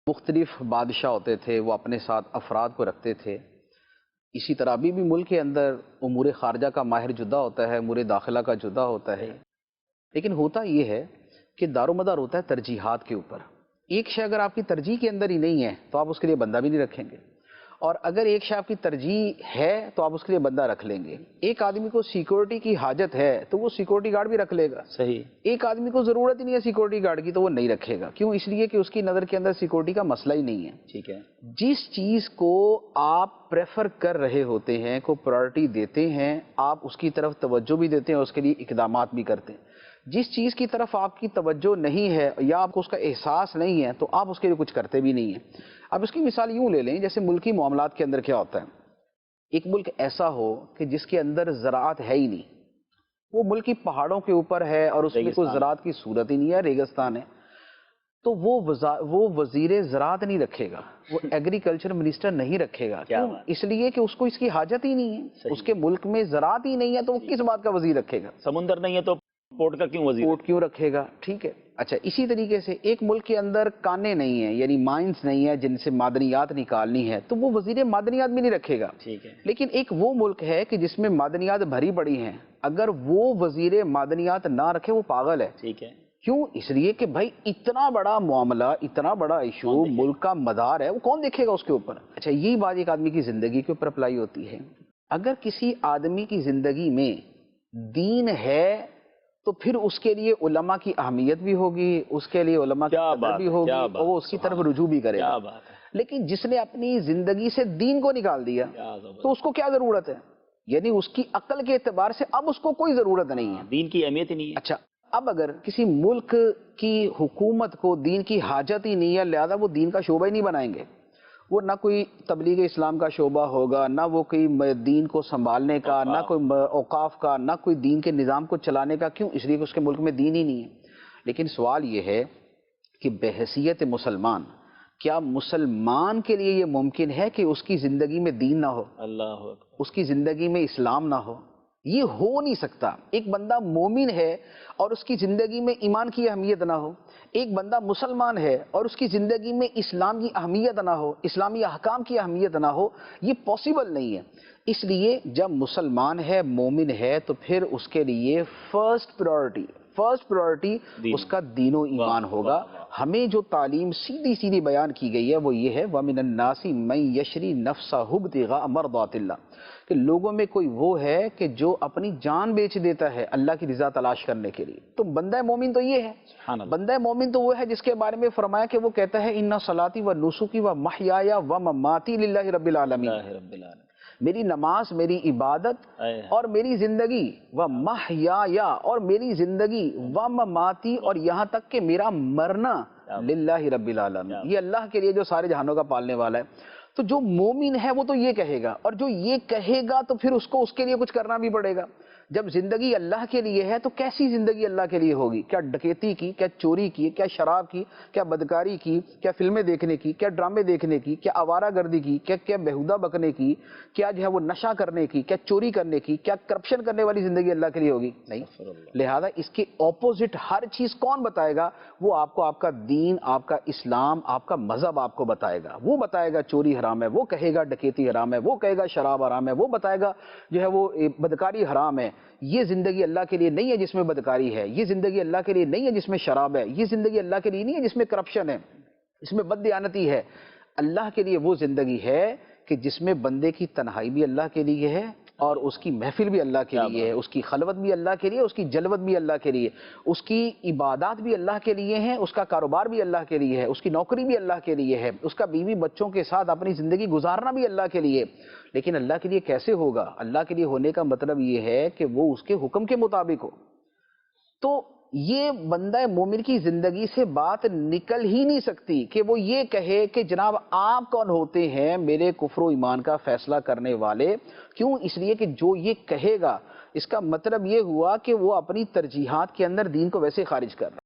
مختلف بادشاہ ہوتے تھے، وہ اپنے ساتھ افراد کو رکھتے تھے۔ اسی طرح ابھی بھی ملک کے اندر امور خارجہ کا ماہر جدا ہوتا ہے، امور داخلہ کا جدا ہوتا ہے، لیکن ہوتا یہ ہے کہ دار و مدار ہوتا ہے ترجیحات کے اوپر۔ ایک شے اگر آپ کی ترجیح کے اندر ہی نہیں ہے تو آپ اس کے لیے بندہ بھی نہیں رکھیں گے، اور اگر ایک شے آپ کی ترجیح ہے تو آپ اس کے لیے بندہ رکھ لیں گے۔ ایک آدمی کو سیکورٹی کی حاجت ہے تو وہ سیکورٹی گارڈ بھی رکھ لے گا، صحیح۔ ایک آدمی کو ضرورت ہی نہیں ہے سیکورٹی گارڈ کی تو وہ نہیں رکھے گا۔ کیوں؟ اس لیے کہ اس کی نظر کے اندر سیکورٹی کا مسئلہ ہی نہیں ہے۔ ٹھیک ہے۔ جس چیز کو آپ پریفر کر رہے ہوتے ہیں، کو پرائرٹی دیتے ہیں، آپ اس کی طرف توجہ بھی دیتے ہیں اور اس کے لیے اقدامات بھی کرتے ہیں۔ جس چیز کی طرف آپ کی توجہ نہیں ہے یا آپ کو اس کا احساس نہیں ہے تو آپ اس کے لیے کچھ کرتے بھی نہیں ہیں۔ اب اس کی مثال یوں لے لیں، جیسے ملکی معاملات کے اندر کیا ہوتا ہے، ایک ملک ایسا ہو کہ جس کے اندر زراعت ہے ہی نہیں، وہ ملک کی پہاڑوں کے اوپر ہے اور اس میں کوئی زراعت کی صورت ہی نہیں ہے، ریگستان ہے، تو وہ وزیر زراعت نہیں رکھے گا، وہ ایگریکلچر منسٹر نہیں رکھے گا۔ کیوں؟ اس لیے کہ اس کو اس کی حاجت ہی نہیں ہے، اس کے ملک میں زراعت ہی نہیں ہے تو وہ کس بات کا وزیر رکھے گا؟ سمندر نہیں ہے تو پورٹ کا کیوں وزیر؟ پورٹ کیوں رکھے گا؟ ٹھیک ہے۔ اچھا، اسی طریقے سے ایک ملک کے اندر کانیں نہیں ہیں، یعنی مائنز نہیں ہیں جن سے معدنیات نکالنی ہے، تو وہ وزیر معدنیات بھی نہیں رکھے گا۔ ٹھیک ہے۔ لیکن ایک وہ ملک ہے کہ جس میں معدنیات بھری پڑی ہیں، اگر وہ وزیر معدنیات نہ رکھے وہ پاگل ہے۔ ٹھیک ہے۔ کیوں؟ اس لیے کہ بھائی اتنا بڑا معاملہ، اتنا بڑا ایشو ملک کا مدار ہے، وہ کون دیکھے گا اس کے اوپر؟ اچھا، یہی بات ایک آدمی کی زندگی کے اوپر اپلائی ہوتی ہے۔ اگر کسی آدمی کی زندگی میں دین ہے تو پھر اس کے لیے علماء کی اہمیت بھی ہوگی، اس کے لیے علماء کی قدر بھی ہوگی اور وہ اس کی طرف رجوع بھی کرے گا۔ لیکن جس نے اپنی زندگی سے دین کو نکال دیا تو اس کو کیا ضرورت ہے؟ یعنی اس کی عقل کے اعتبار سے اب اس کو کوئی ضرورت نہیں ہے، دین کی اہمیت ہی نہیں ہے۔ اچھا، اب اگر کسی ملک کی حکومت کو دین کی حاجت ہی نہیں ہے، لہذا وہ دین کا شعبہ ہی نہیں بنائیں گے، وہ نہ کوئی تبلیغ اسلام کا شعبہ ہوگا، نہ وہ کوئی دین کو سنبھالنے کا، نہ کوئی اوقاف کا، نہ کوئی دین کے نظام کو چلانے کا۔ کیوں؟ اس لیے کہ اس کے ملک میں دین ہی نہیں ہے۔ لیکن سوال یہ ہے کہ بحیثیت مسلمان، کیا مسلمان کے لیے یہ ممکن ہے کہ اس کی زندگی میں دین نہ ہو، اللہ اکبر، اس کی زندگی میں اسلام نہ ہو؟ یہ ہو نہیں سکتا۔ ایک بندہ مومن ہے اور اس کی زندگی میں ایمان کی اہمیت نہ ہو، ایک بندہ مسلمان ہے اور اس کی زندگی میں اسلام کی اہمیت نہ ہو، اسلامی احکام کی اہمیت نہ ہو، یہ پاسبل نہیں ہے۔ اس لیے جب مسلمان ہے، مومن ہے، تو پھر اس کے لیے فرسٹ پرائرٹی اس کا دین و ایمان ہوگا۔ ہمیں جو تعلیم سیدھی سیدھی بیان کی گئی ہے وہ یہ ہے، وَمِنَ النَّاسِ مَن يَشْرِي نَفْسَهُ ابْتِغَاءَ مَرْضَاتِ اللَّهِ، کہ لوگوں میں کوئی وہ ہے کہ جو اپنی جان بیچ دیتا ہے اللہ کی رضا تلاش کرنے کے لیے۔ تو بندہ مومن تو یہ ہے، بندہ مومن تو وہ ہے جس کے بارے میں فرمایا کہ وہ کہتا ہے اِنَّ صَلَاتِي وَنُسُكِي وَمَحْيَايَ وَمَمَاتِي لِلَّهِ رَبِّ الْعَالَمِينَ، میری نماز، میری عبادت اور میری زندگی، وَمَحْيَايَ، اور میری زندگی، وَمَمَاتِي، اور یہاں تک کہ میرا مرنا، للہ رب العالمین، یہ اللہ کے لیے جو سارے جہانوں کا پالنے والا ہے۔ تو جو مومن ہے وہ تو یہ کہے گا، اور جو یہ کہے گا تو پھر اس کو اس کے لیے کچھ کرنا بھی پڑے گا۔ جب زندگی اللہ کے لیے ہے تو کیسی زندگی اللہ کے لیے ہوگی؟ کیا ڈکیتی کی، کیا چوری کی، کیا شراب کی، کیا بدکاری کی، کیا فلمیں دیکھنے کی، کیا ڈرامے دیکھنے کی، کیا آوارہ گردی کی، کیا بیہودہ بکنے کی، کیا جو ہے وہ نشہ کرنے کی، کیا چوری کرنے کی، کیا کرپشن کرنے والی زندگی اللہ کے لیے ہوگی؟ نہیں۔ لہذا اس کے اپوزٹ ہر چیز کون بتائے گا؟ وہ آپ کو آپ کا دین، آپ کا اسلام، آپ کا مذہب آپ کو بتائے گا۔ وہ بتائے گا چوری حرام ہے، وہ کہے گا ڈکیتی حرام ہے، وہ کہے گا شراب حرام ہے، وہ بتائے گا جو ہے وہ بدکاری حرام ہے۔ یہ زندگی اللہ کے لیے نہیں ہے جس میں بدکاری ہے، یہ زندگی اللہ کے لیے نہیں ہے جس میں شراب ہے، یہ زندگی اللہ کے لیے نہیں ہے جس میں کرپشن ہے، جس میں بددیانتی ہے۔ اللہ کے لیے وہ زندگی ہے کہ جس میں بندے کی تنہائی بھی اللہ کے لیے ہے اور اس کی محفل بھی اللہ کے لیے ہے، اس کی خلوت بھی اللہ کے لیے، اس کی جلوت بھی اللہ کے لیے، اس کی عبادات بھی اللہ کے لیے ہیں، اس کا کاروبار بھی اللہ کے لیے ہے، اس کی نوکری بھی اللہ کے لیے ہے، اس کا بیوی بچوں کے ساتھ اپنی زندگی گزارنا بھی اللہ کے لیے۔ لیکن اللہ کے لیے کیسے ہوگا؟ اللہ کے لیے ہونے کا مطلب یہ ہے کہ وہ اس کے حکم کے مطابق ہو۔ تو یہ بندہ مومن کی زندگی سے بات نکل ہی نہیں سکتی کہ وہ یہ کہے کہ جناب آپ کون ہوتے ہیں میرے کفر و ایمان کا فیصلہ کرنے والے؟ کیوں؟ اس لیے کہ جو یہ کہے گا اس کا مطلب یہ ہوا کہ وہ اپنی ترجیحات کے اندر دین کو ویسے خارج کر رہا ہے۔